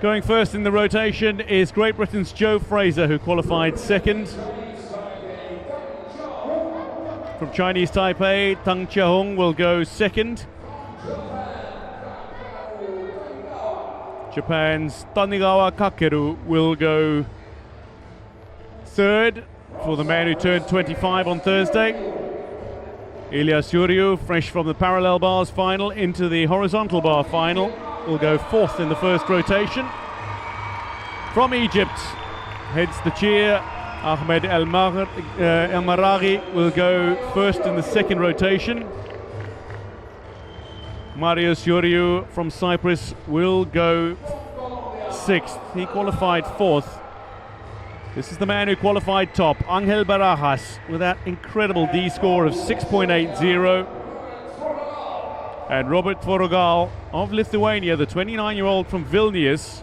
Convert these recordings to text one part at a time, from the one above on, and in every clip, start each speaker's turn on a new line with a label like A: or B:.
A: Going first in the rotation is Great Britain's Joe Fraser, who qualified second. From Chinese Taipei, Tang Chia-hung will go second. Japan's Tanigawa Kakeru will go third for the man who turned 25 on Thursday. Ilyas Yuryu, fresh from the parallel bars final into the horizontal bar final, will go fourth in the first rotation. From Egypt heads the cheer. Ahmed El Maraghi will go first in the second rotation. Marius Yuryu from Cyprus will go sixth. He qualified fourth. This is the man who qualified top, Angel Barajas, with that incredible D score of 6.80. And Robert Tvorogal of Lithuania, the 29-year-old from Vilnius,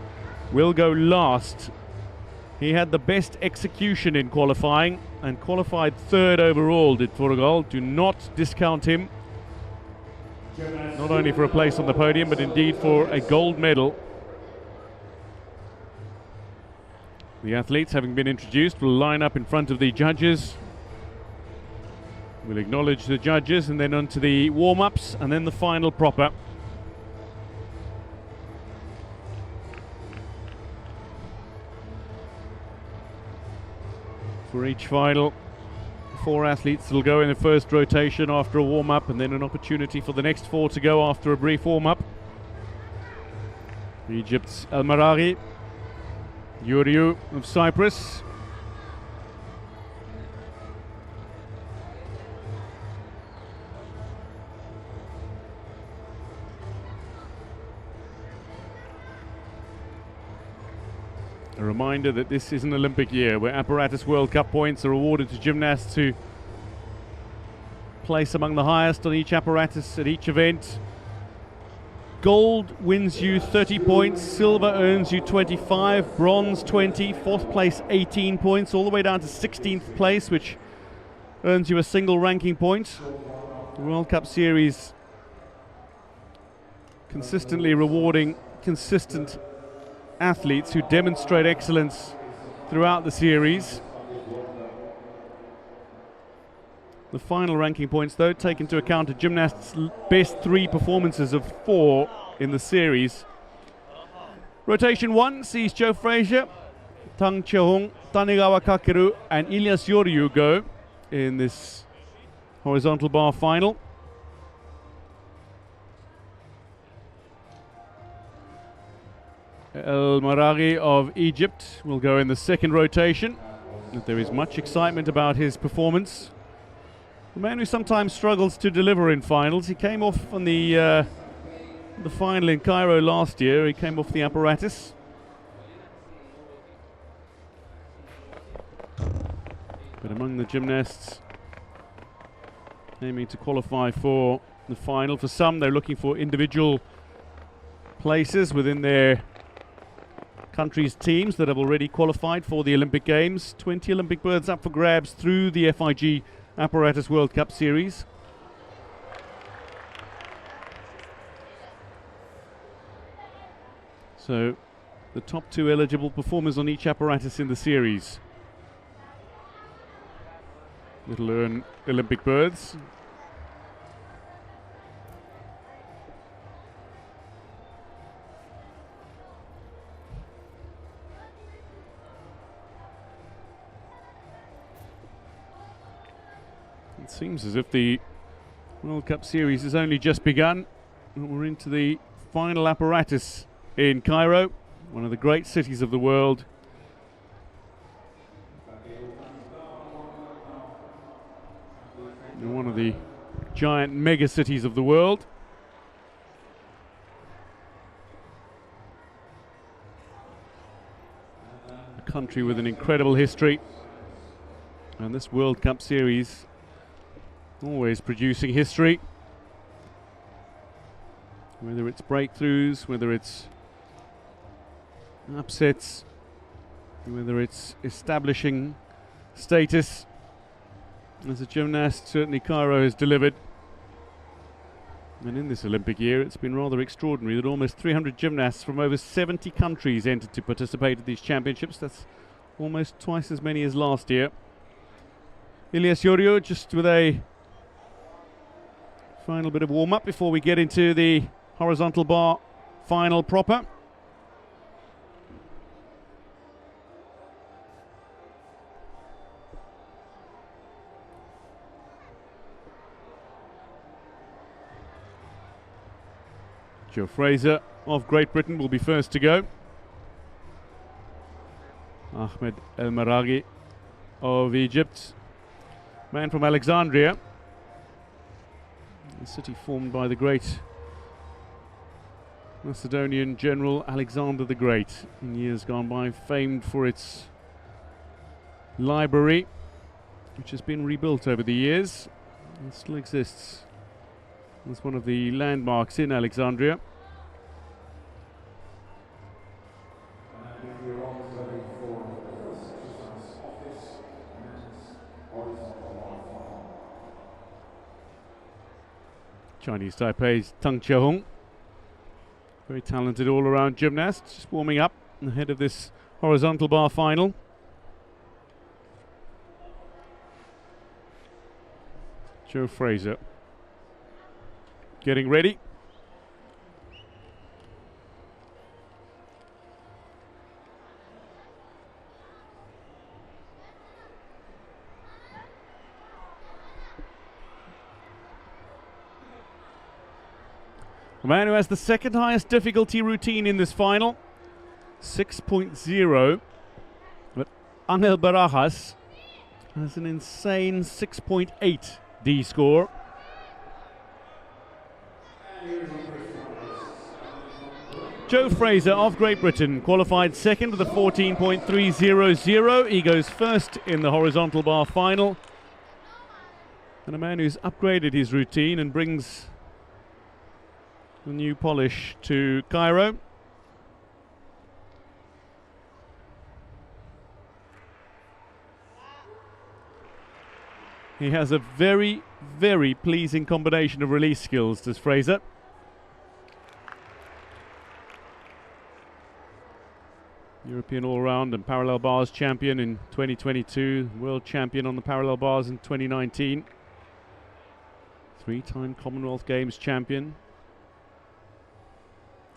A: will go last. He had the best execution in qualifying and qualified third overall, did Tvorogal. Do not discount him, not only for a place on the podium, but indeed for a gold medal. The athletes, having been introduced, will line up in front of the judges. We'll acknowledge the judges and then on to the warm-ups and then the final proper. For each final, 4 athletes will go in the first rotation after a warm-up, and then an opportunity for the next 4 to go after a brief warm-up. Egypt's El Maraghi, Yuryu of Cyprus, a reminder that this is an Olympic year where apparatus World Cup points are awarded to gymnasts who place among the highest on each apparatus at each event. Gold wins you 30 points, silver earns you 25, bronze 20, fourth place 18 points, all the way down to 16th place, which earns you a single ranking point. The World Cup Series consistently rewarding consistent athletes who demonstrate excellence throughout the series. The final ranking points, though, take into account a gymnast's best 3 performances of 4 in the series. Rotation 1 sees Joe Fraser, Tang Chia-hung, Tanigawa Kakeru and Ilyas Yuryu go in this horizontal bar final. El Maraghi of Egypt will go in the second rotation. There is much excitement about his performance. The man who sometimes struggles to deliver in finals. He came off on the final in Cairo last year. He came off the apparatus. But among the gymnasts aiming to qualify for the final, for some they're looking for individual places within their country's teams that have already qualified for the Olympic Games. 20 Olympic berths up for grabs through the FIG Apparatus World Cup Series. So the top 2 eligible performers on each apparatus in the series will earn Olympic berths. It seems as if the World Cup Series has only just begun. We're into the final apparatus in Cairo, one of the great cities of the world. And one of the giant mega cities of the world. A country with an incredible history. And this World Cup Series always producing history, whether it's breakthroughs, whether it's upsets, whether it's establishing status. As a gymnast, certainly Cairo has delivered. And in this Olympic year, it's been rather extraordinary that almost 300 gymnasts from over 70 countries entered to participate at these championships. That's almost twice as many as last year. Ilyas Yorio just with a final bit of warm-up before we get into the horizontal bar final proper. Joe Fraser of Great Britain will be first to go. Ahmed El Maraghi of Egypt, man from Alexandria, a city formed by the great Macedonian general Alexander the Great in years gone by, famed for its library, which has been rebuilt over the years and still exists. It's one of the landmarks in Alexandria. Chinese Taipei's Tang Chehong, very talented all-around gymnast, just warming up ahead of this horizontal bar final. Joe Fraser getting ready. The man who has the second highest difficulty routine in this final, 6.0, but Angel Barajas has an insane 6.8 D score. Joe Fraser of Great Britain qualified second with a 14.300. He goes first in the horizontal bar final. And a man who's upgraded his routine and brings a new polish to Cairo. He has a very, very pleasing combination of release skills, does Fraser. European all-round and parallel bars champion in 2022, world champion on the parallel bars in 2019, three-time Commonwealth Games champion.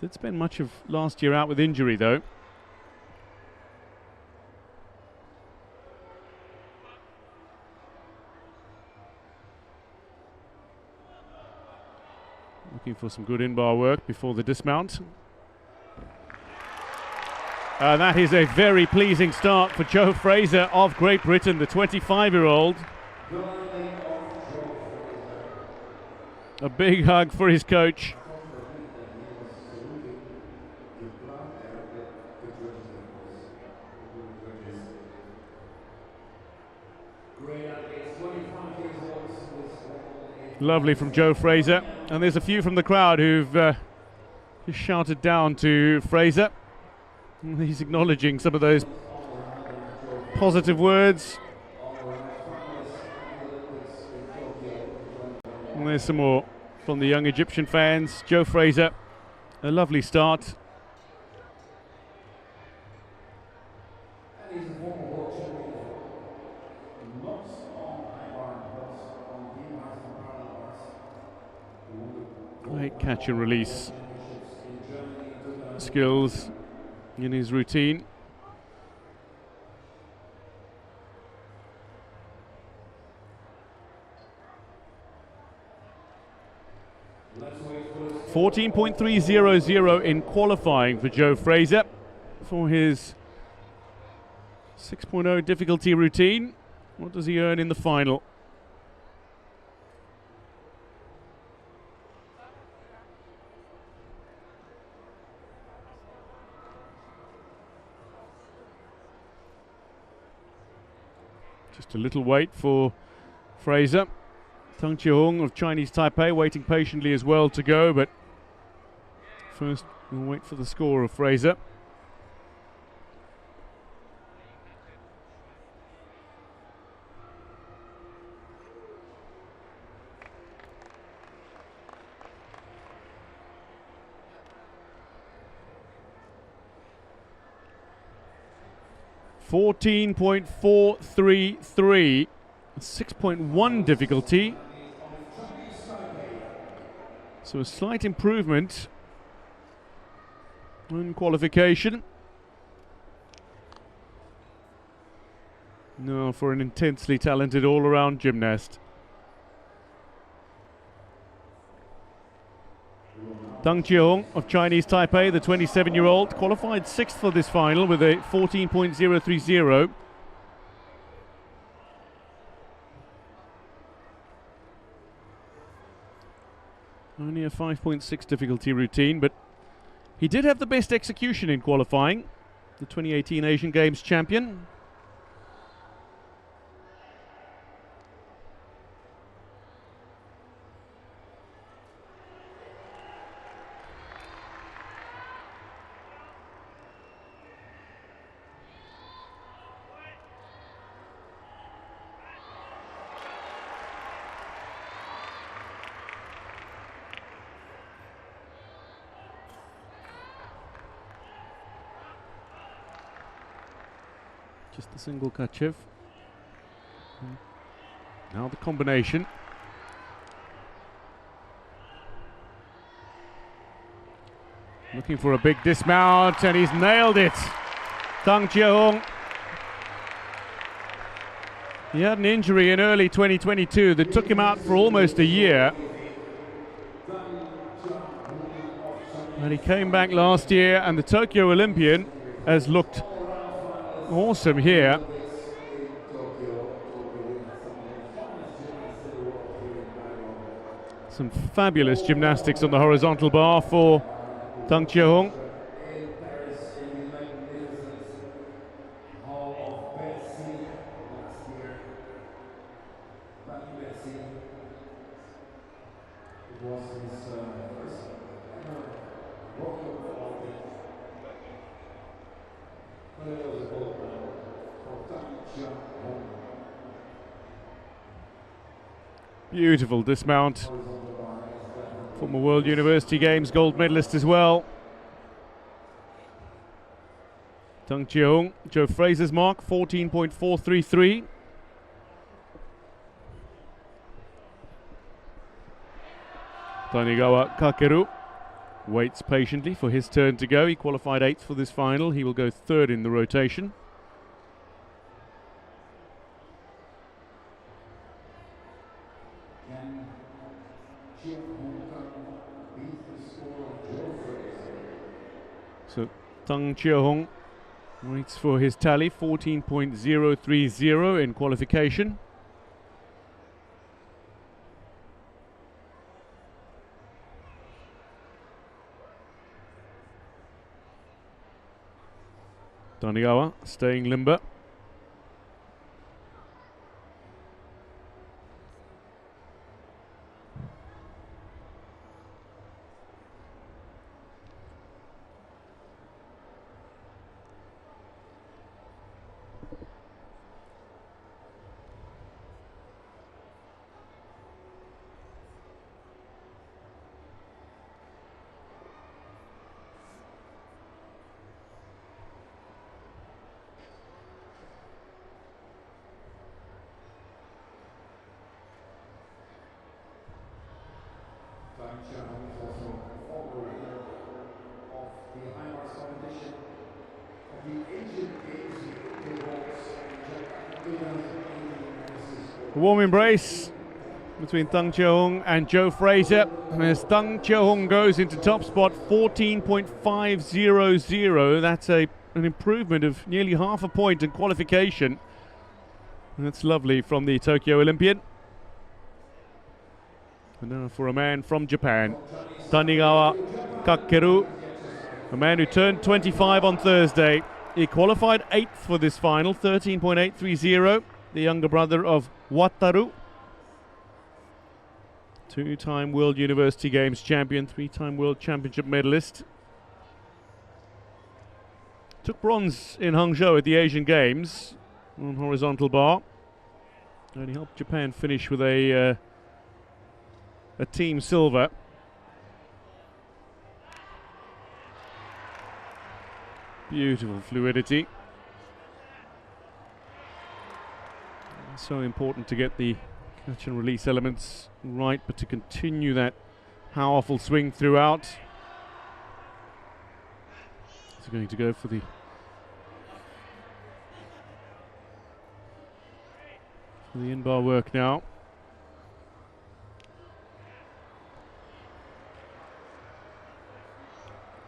A: Did spend much of last year out with injury though. Looking for some good in-bar work before the dismount. That is a very pleasing start for Joe Fraser of Great Britain, the 25-year-old. A big hug for his coach. Lovely from Joe Fraser. And there's a few from the crowd who've just shouted down to Fraser. He's acknowledging some of those positive words. And there's some more from the young Egyptian fans. Joe Fraser, a lovely start. Great catch and release skills in his routine. .300 in qualifying for Joe Fraser for his 6.0 difficulty routine. What does he earn in the final? Just a little wait for Fraser. Tang Chehong of Chinese Taipei waiting patiently as well to go, but first we'll wait for the score of Fraser. 14.433, 6.1 difficulty. So a slight improvement in qualification. No, for an intensely talented all-around gymnast. Deng Jiehong of Chinese Taipei, the 27-year-old, qualified 6th for this final with a 14.030. Only a 5.6 difficulty routine, but he did have the best execution in qualifying. The 2018 Asian Games champion. Just the single Kachev. Now the combination. Looking for a big dismount, and he's nailed it. Deng Jiehong. He had an injury in early 2022 that took him out for almost a year. And he came back last year, and the Tokyo Olympian has looked awesome here. Some fabulous gymnastics on the horizontal bar for Deng Jiehong. Beautiful dismount. Former World University Games gold medalist as well. Deng Jiehong, Joe Fraser's mark, 14.433. Tanigawa Kakeru waits patiently for his turn to go. He qualified 8th for this final. He will go 3rd in the rotation. So Deng Jiehong waits for his tally, 14.030 in qualification. Tanigawa staying limber. A warm embrace between Deng Jiehong and Joe Fraser. As Deng Jiehong goes into top spot, 14.500. That's an improvement of nearly half a point in qualification. That's lovely from the Tokyo Olympian. And now for a man from Japan, Tanigawa Kakeru, a man who turned 25 on Thursday. He qualified 8th for this final, 13.830. The younger brother of Wataru. 2-time World University Games champion, 3-time World Championship medalist. Took bronze in Hangzhou at the Asian Games on horizontal bar. And he helped Japan finish with a team silver. Beautiful fluidity. so important to get the catch and release elements right, but to continue that powerful swing throughout. He's going to go for the in-bar work now.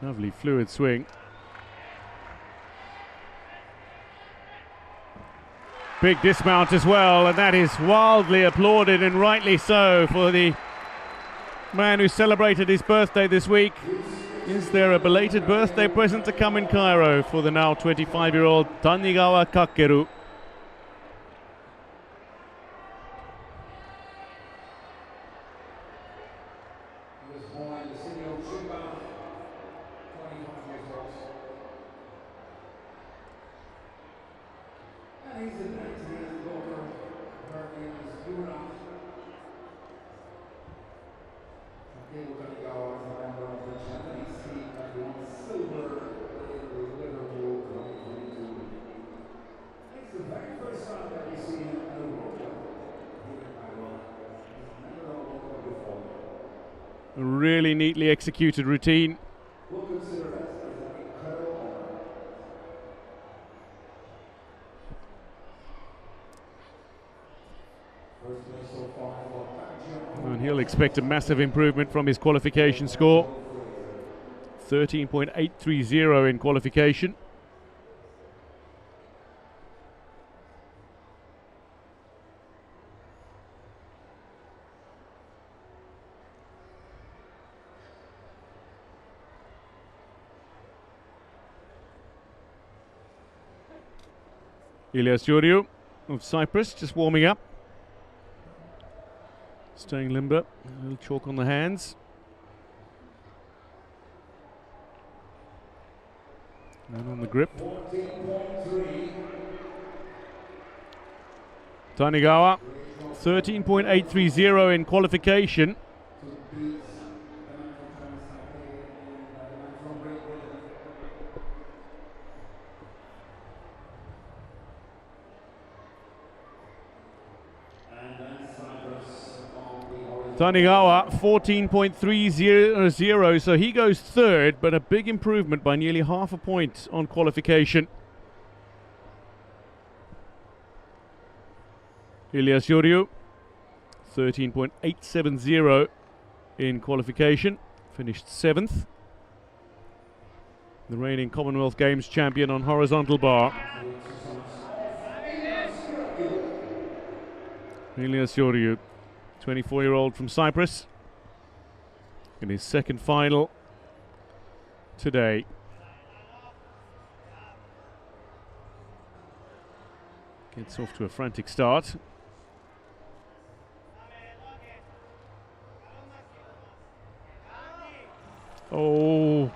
A: Lovely fluid swing. Big dismount as well, and that is wildly applauded, and rightly so, for the man who celebrated his birthday this week. Is there a belated birthday present to come in Cairo for the now 25-year-old Tanigawa Kakeru? A really neatly executed routine. And he'll expect a massive improvement from his qualification score. 13.830 in qualification. Ilyas Yuriu of Cyprus just warming up. Staying limber, a little chalk on the hands. And on the grip. Tanigawa, 13.830 in qualification. Tanigawa 14.300, so he goes third, but a big improvement by nearly half a point on qualification. Ilyas Yuriu 13.870 in qualification, finished 7th. The reigning Commonwealth Games champion on horizontal bar. Ilyas Yuriu, 24-year-old from Cyprus, in his second final today. Gets off to a frantic start. Oh,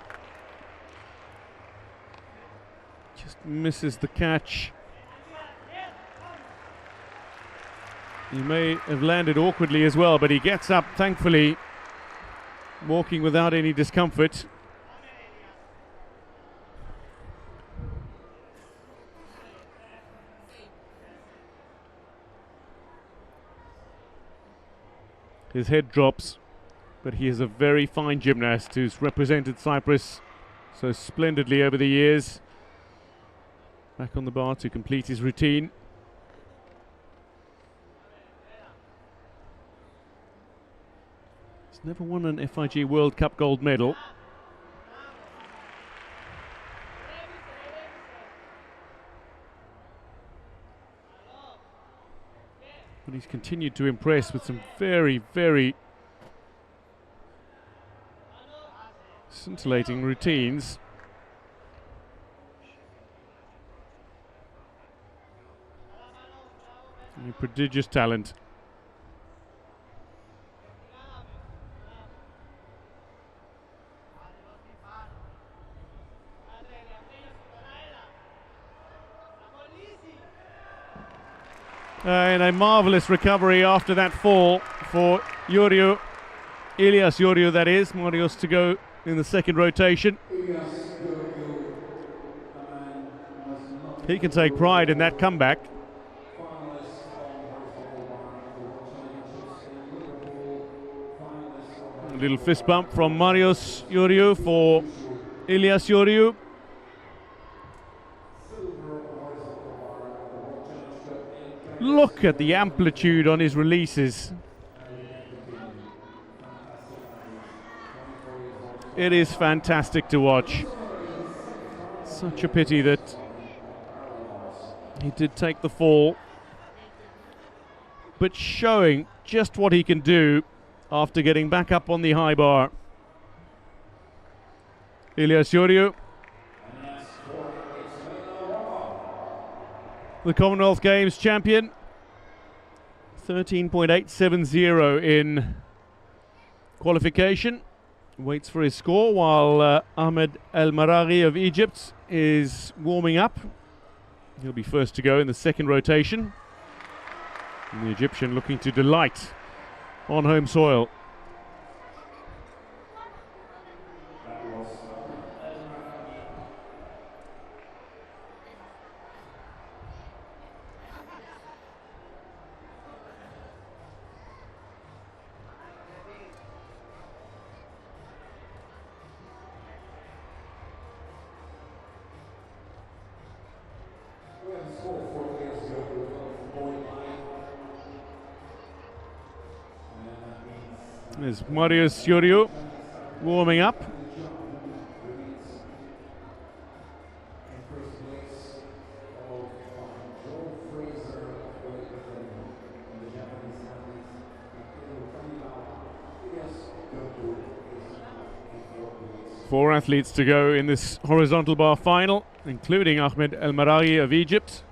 A: just misses the catch. He may have landed awkwardly as well, but he gets up, thankfully, walking without any discomfort. His head drops, but he is a very fine gymnast who's represented Cyprus so splendidly over the years. Back on the bar to complete his routine. Never won an FIG World Cup gold medal. But he's continued to impress with some very, very scintillating routines. And a prodigious talent. And a marvellous recovery after that fall for Yuriu, Ilyas Yuriu that is. Marios to go in the second rotation. He can take pride in that comeback. Little fist bump from Marius Ioriu for Ilias Ioriu. Look at the amplitude on his releases. It is fantastic to watch. Such a pity that he did take the fall, but showing just what he can do after getting back up on the high bar. Ilias Ioriu, the Commonwealth Games champion, 13.870 in qualification. Waits for his score while Ahmed El Maraghi of Egypt is warming up. He'll be first to go in the second rotation. And the Egyptian looking to delight on home soil. There's Marius Ioriu warming up. Four athletes to go in this horizontal bar final, including Ahmed El Maraghi of Egypt.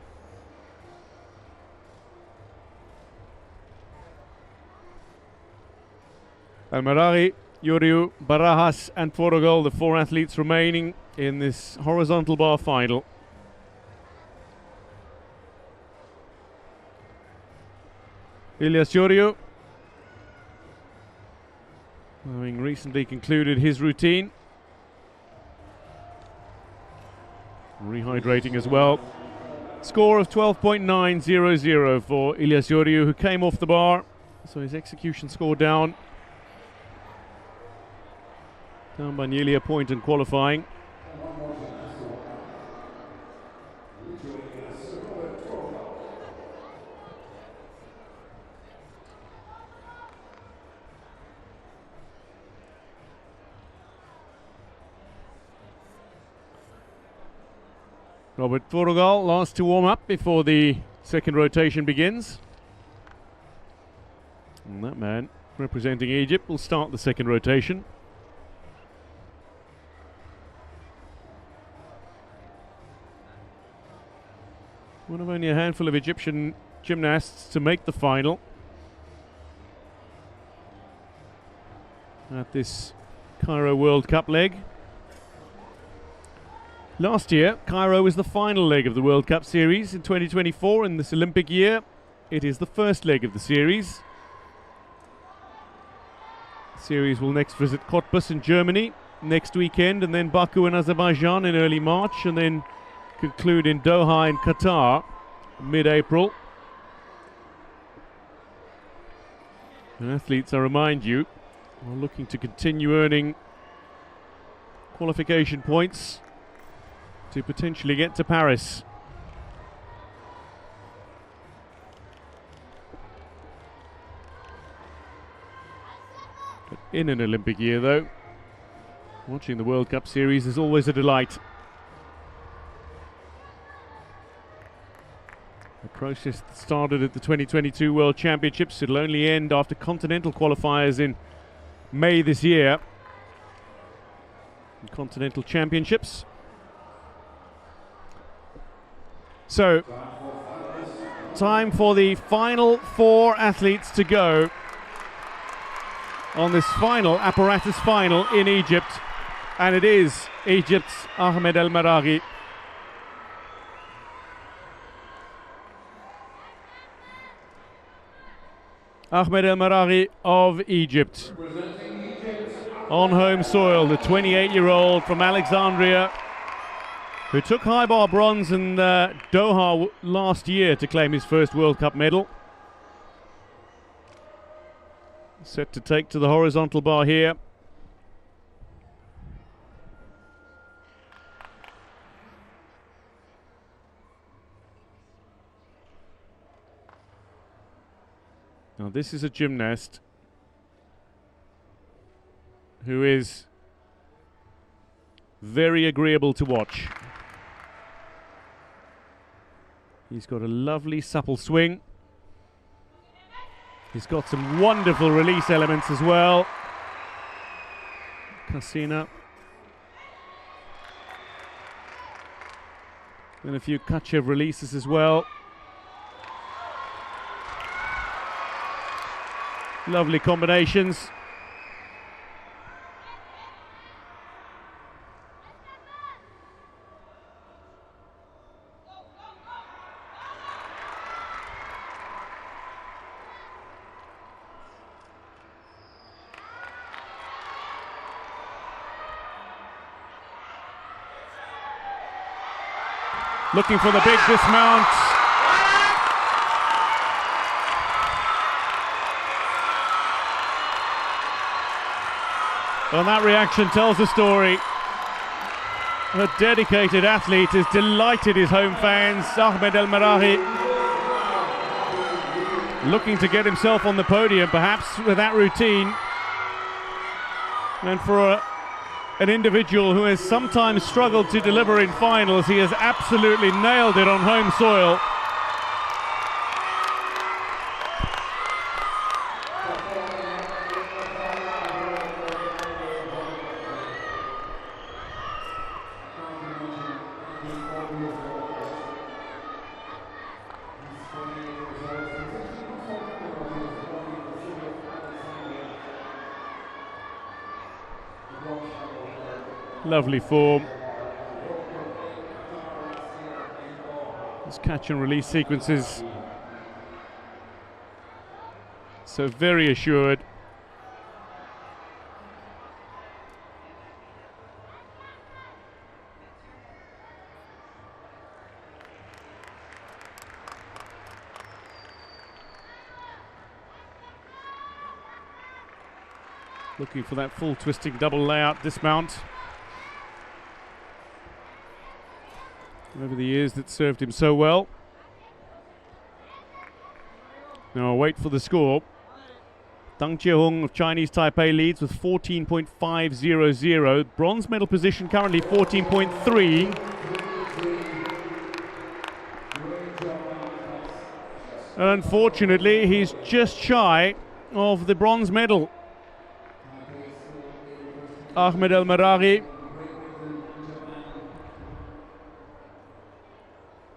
A: El Maraghi, Ioriu, Barajas and Forogol, the four athletes remaining in this horizontal bar final. Ilias Ioriu, having recently concluded his routine. Rehydrating as well. Score of 12.900 for Ilias Ioriu, who came off the bar, so his execution score down by nearly a point in qualifying. Robert Forogol last to warm up before the second rotation begins. And that man, representing Egypt, will start the second rotation. One of only a handful of Egyptian gymnasts to make the final at this Cairo World Cup leg. Last year, Cairo was the final leg of the World Cup series. In 2024, in this Olympic year, it is the first leg of the series. The series will next visit Cottbus in Germany next weekend, and then Baku in Azerbaijan in early March, and then conclude in Doha in Qatar mid-April. And athletes, I remind you, are looking to continue earning qualification points to potentially get to Paris. But in an Olympic year though, watching the World Cup series is always a delight. The process that started at the 2022 World Championships, it'll only end after continental qualifiers in May this year. And continental championships. So, time for the final four athletes to go on this final apparatus final in Egypt. And it is Egypt's Ahmed El Maraghi. Ahmed El Maraghi of Egypt. On home soil, the 28-year-old from Alexandria, who took high bar bronze in Doha last year to claim his first World Cup medal. Set to take to the horizontal bar here. Now this is a gymnast who is very agreeable to watch. He's got a lovely supple swing. He's got some wonderful release elements as well. Casina. And a few Kachev releases as well. Lovely combinations. Looking for the big dismount. Well, that reaction tells the story. A dedicated athlete has delighted his home fans. Ahmed El Merahi looking to get himself on the podium, perhaps with that routine. And for an individual who has sometimes struggled to deliver in finals, he has absolutely nailed it on home soil. Lovely form. His catch and release sequences, so very assured. Looking for that full twisting double layout dismount. Over the years that served him so well. Now I'll wait for the score. Deng Jiehong of Chinese Taipei leads with 14.500. Bronze medal position currently 14.3. Unfortunately, he's just shy of the bronze medal. Ahmed El Merahi.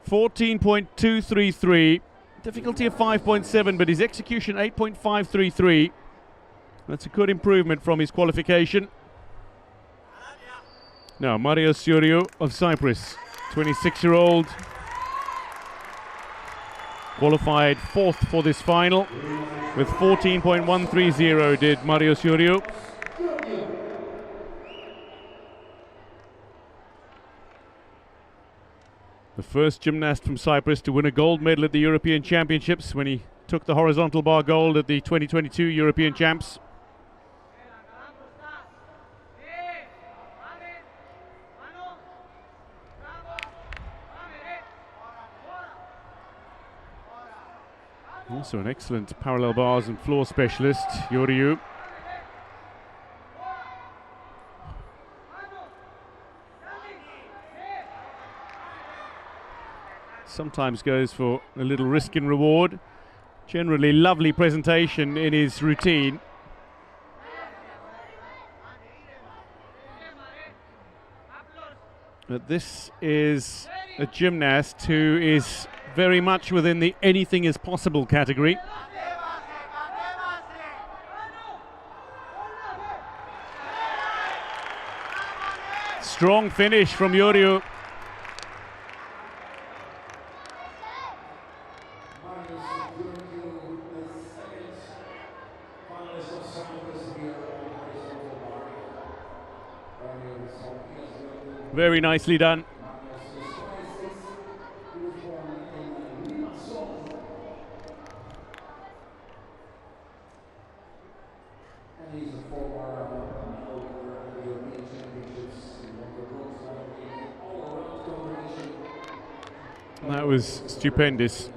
A: 14.233, difficulty of 5.7, but his execution 8.533. That's a good improvement from his qualification. Now Marios Syuriou of Cyprus, 26-year-old, qualified fourth for this final with 14.130 did Marios Syuriou. The first gymnast from Cyprus to win a gold medal at the European Championships when he took the horizontal bar gold at the 2022 European Champs. Also an excellent parallel bars and floor specialist, Syuriou. Sometimes goes for a little risk and reward. Generally lovely presentation in his routine. But this is a gymnast who is very much within the anything is possible category. Strong finish from Syuriou. Very nicely done. That was stupendous.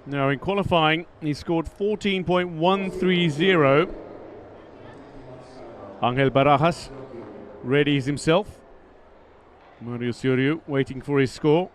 A: Now in qualifying, he scored 14.130. Angel Barajas readies himself. Mario Soriu waiting for his score.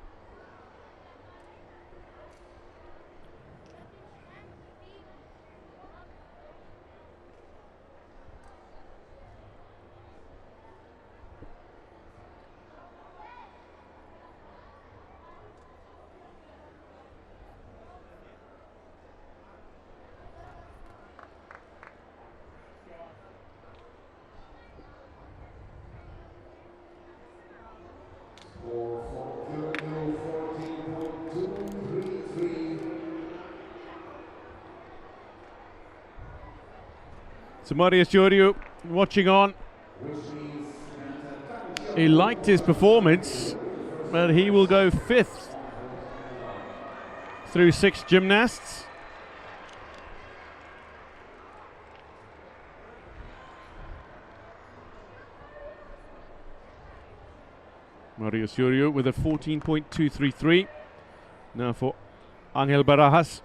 A: So Mario Soriu watching on. He liked his performance, but he will go 5th through 6 gymnasts. Mario Soriu with a 14.233. Now for Angel Barajas.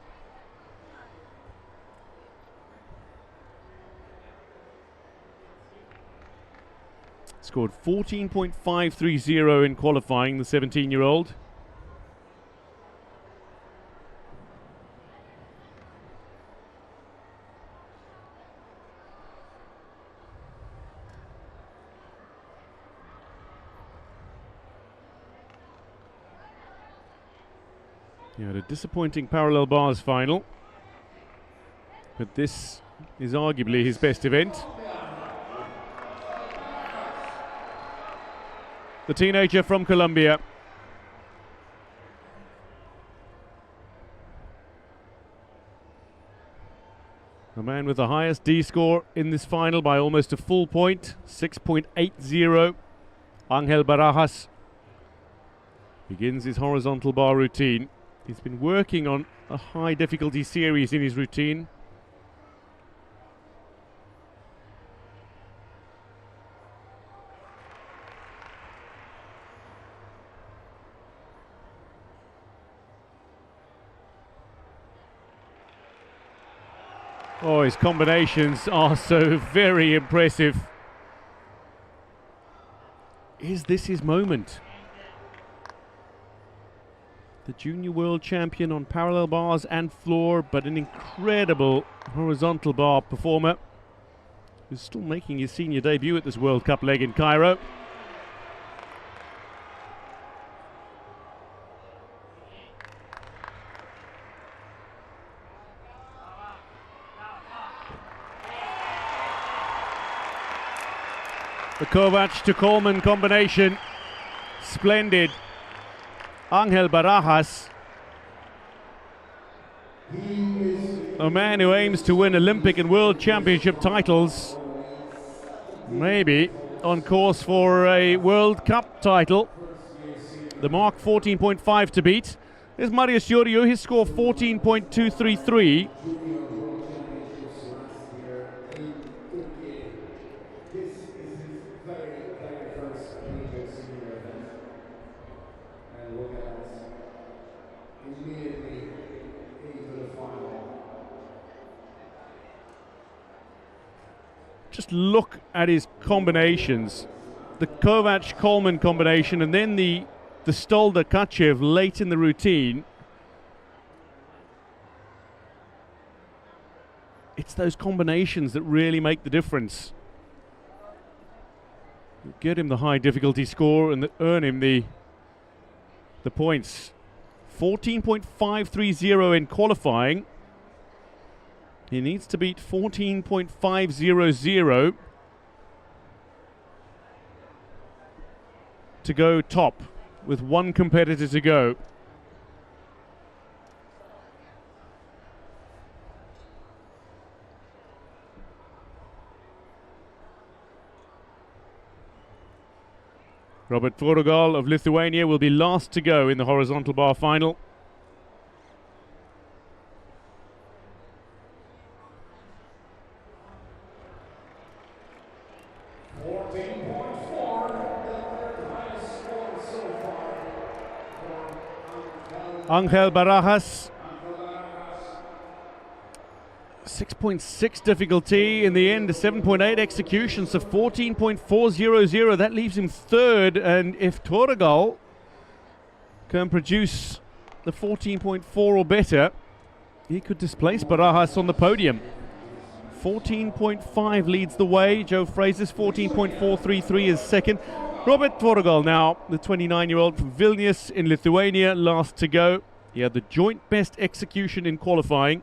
A: Scored 14.530 in qualifying, the 17-year-old. He had a disappointing parallel bars final, but this is arguably his best event. The teenager from Colombia. The man with the highest D score in this final by almost a full point, 6.80. Angel Barajas begins his horizontal bar routine. He's been working on a high difficulty series in his routine. Oh, his combinations are so very impressive. Is this his moment? The junior world champion on parallel bars and floor, but an incredible horizontal bar performer who's still making his senior debut at this World Cup leg in Cairo. The Kovac to Coleman combination, splendid. Angel Barajas, a man who aims to win Olympic and World Championship titles, maybe on course for a World Cup title. The mark 14.5 to beat. There's Mario Soriu, his score 14.233. Just look at his combinations. The Kovac-Coleman combination and then the Stolder-Kachev late in the routine. It's those combinations that really make the difference. Get him the high difficulty score and earn him the points. 14.530 in qualifying. He needs to beat 14.500 to go top, with one competitor to go. Robert Tvorogol of Lithuania will be last to go in the horizontal bar final. Angel Barajas, 6.6 difficulty in the end, a 7.8 execution, so 14.400. That leaves him third, and if Tvorogol can produce the 14.4 or better, he could displace Barajas on the podium. 14.5 leads the way. Joe Fraser's 14.433 is second. Robert Tvorogol now, the 29-year-old from Vilnius in Lithuania, last to go. He had the joint best execution in qualifying.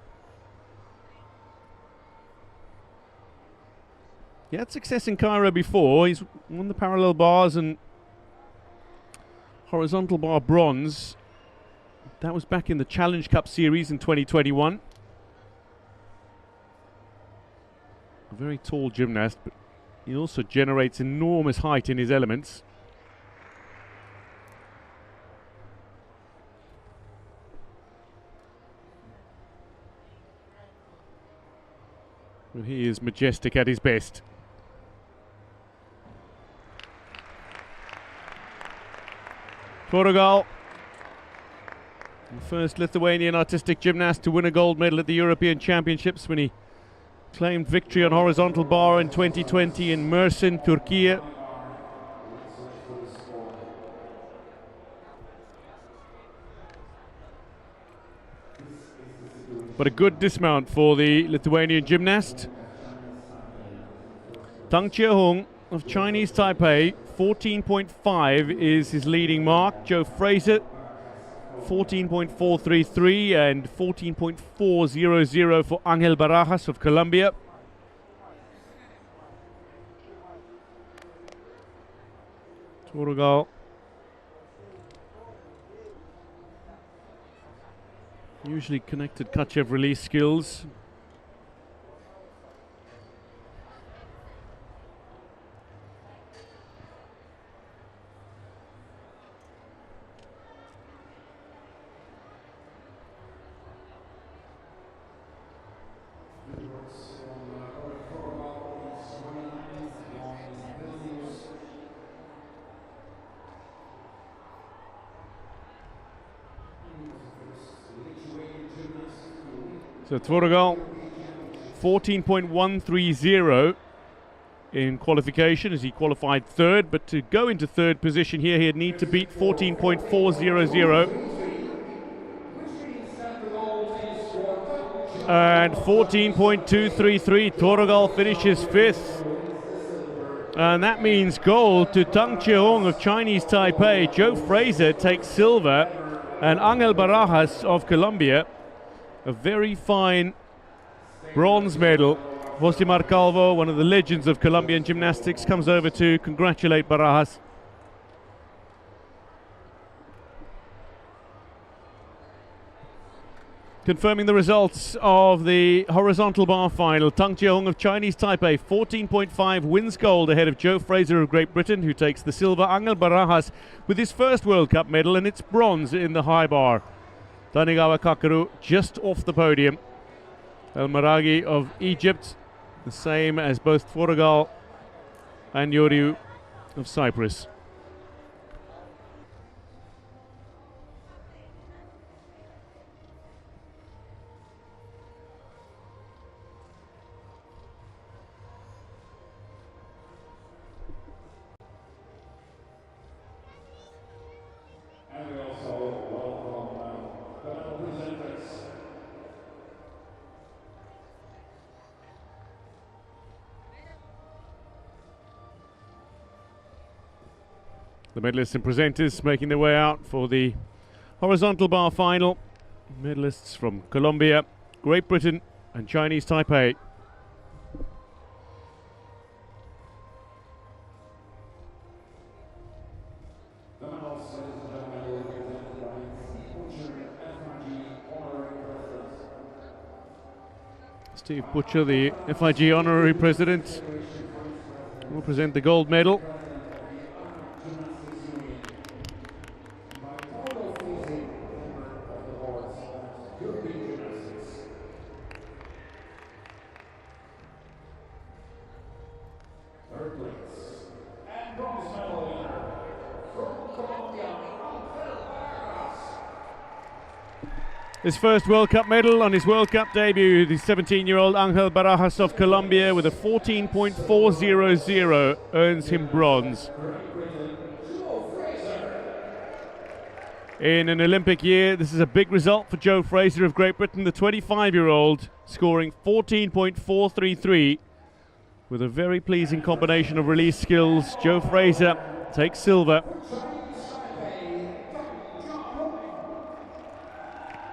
A: He had success in Cairo before. He's won the parallel bars and horizontal bar bronze. That was back in the Challenge Cup series in 2021. A very tall gymnast, but he also generates enormous height in his elements. Well, he is majestic at his best. Tvorogol, the first Lithuanian artistic gymnast to win a gold medal at the European Championships when he claimed victory on horizontal bar in 2020 in Mersin, Turkey. But a good dismount for the Lithuanian gymnast. Tang Chie-hung of Chinese Taipei, 14.5 is his leading mark. Joe Fraser, 14.433 and 14.400 for Angel Barajas of Colombia. Tvorogol usually connected Kachev release skills. So Tvorogol, 14.130 in qualification as he qualified third, but to go into third position here he'd need to beat 14.400 and 14.233. Tvorogol finishes fifth, and that means gold to Tang Chie-hung of Chinese Taipei. Joe Fraser takes silver, and Angel Barajas of Colombia a very fine bronze medal. Josimar Calvo, one of the legends of Colombian gymnastics, comes over to congratulate Barajas. Confirming the results of the horizontal bar final, Tang Chie-hung of Chinese Taipei, 14.5, wins gold ahead of Joe Fraser of Great Britain, who takes the silver. Angel Barajas with his first World Cup medal, and it's bronze in the high bar. Tanigawa Kakaru just off the podium. El Maragi of Egypt, the same as both Tvorogol and Yoriu of Cyprus. The medalists and presenters making their way out for the horizontal bar final. Medalists from Colombia, Great Britain and Chinese Taipei. Steve Butcher, the FIG honorary president, will present the gold medal. his first World Cup medal on his World Cup debut. The 17-year-old Angel Barajas of Colombia with a 14.400 earns him bronze. In an Olympic year, this is a big result for Joe Fraser of Great Britain, the 25-year-old, scoring 14.433 with a very pleasing combination of release skills. Joe Fraser takes silver.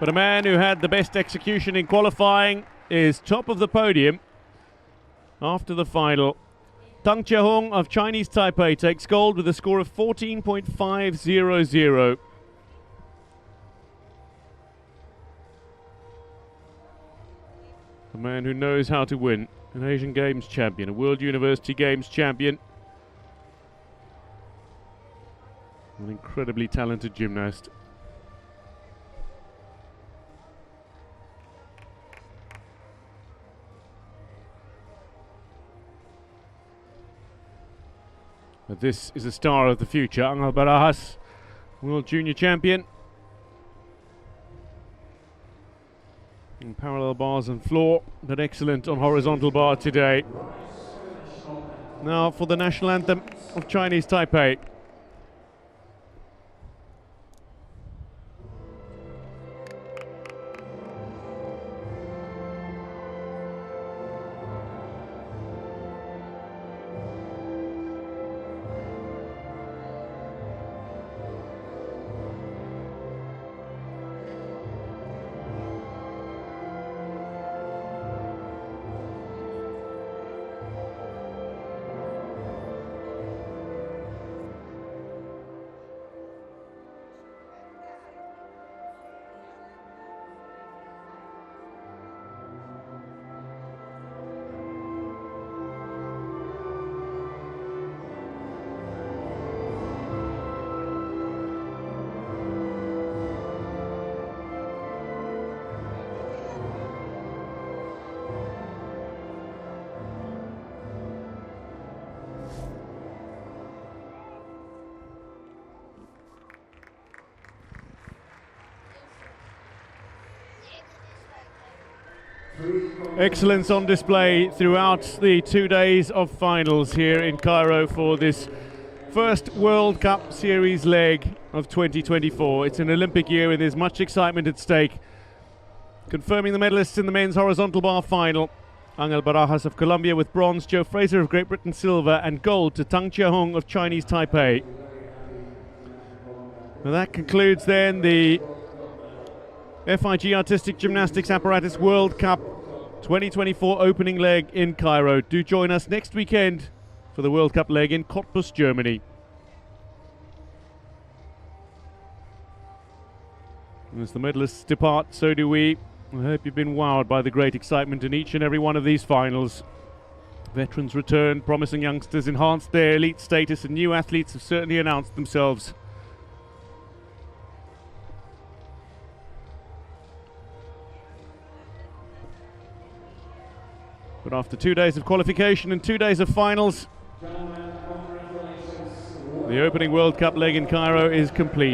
A: But a man who had the best execution in qualifying is top of the podium after the final. Tang Chia-hung of Chinese Taipei takes gold with a score of 14.500. A man who knows how to win. An Asian Games champion, a World University Games champion. An incredibly talented gymnast. But this is a star of the future, Angel Barajas, World Junior champion. In parallel bars and floor, but excellent on horizontal bar today. Now for the national anthem of Chinese Taipei. Excellence on display throughout the 2 days of finals here in Cairo for this first World Cup Series leg of 2024. It's an Olympic year with as much excitement at stake. Confirming the medalists in the men's horizontal bar final. Angel Barajas of Colombia with bronze, Joe Fraser of Great Britain silver, and gold to Tang Chia-hung of Chinese Taipei. Well, that concludes then the FIG Artistic Gymnastics Apparatus World Cup 2024 opening leg in Cairo. Do join us next weekend for the World Cup leg in Cottbus, Germany. And as the medalists depart, so do we. I hope you've been wowed by the great excitement in each and every one of these finals. Veterans return, promising youngsters enhanced their elite status, and new athletes have certainly announced themselves. But after 2 days of qualification and 2 days of finals, the opening World Cup leg in Cairo is complete.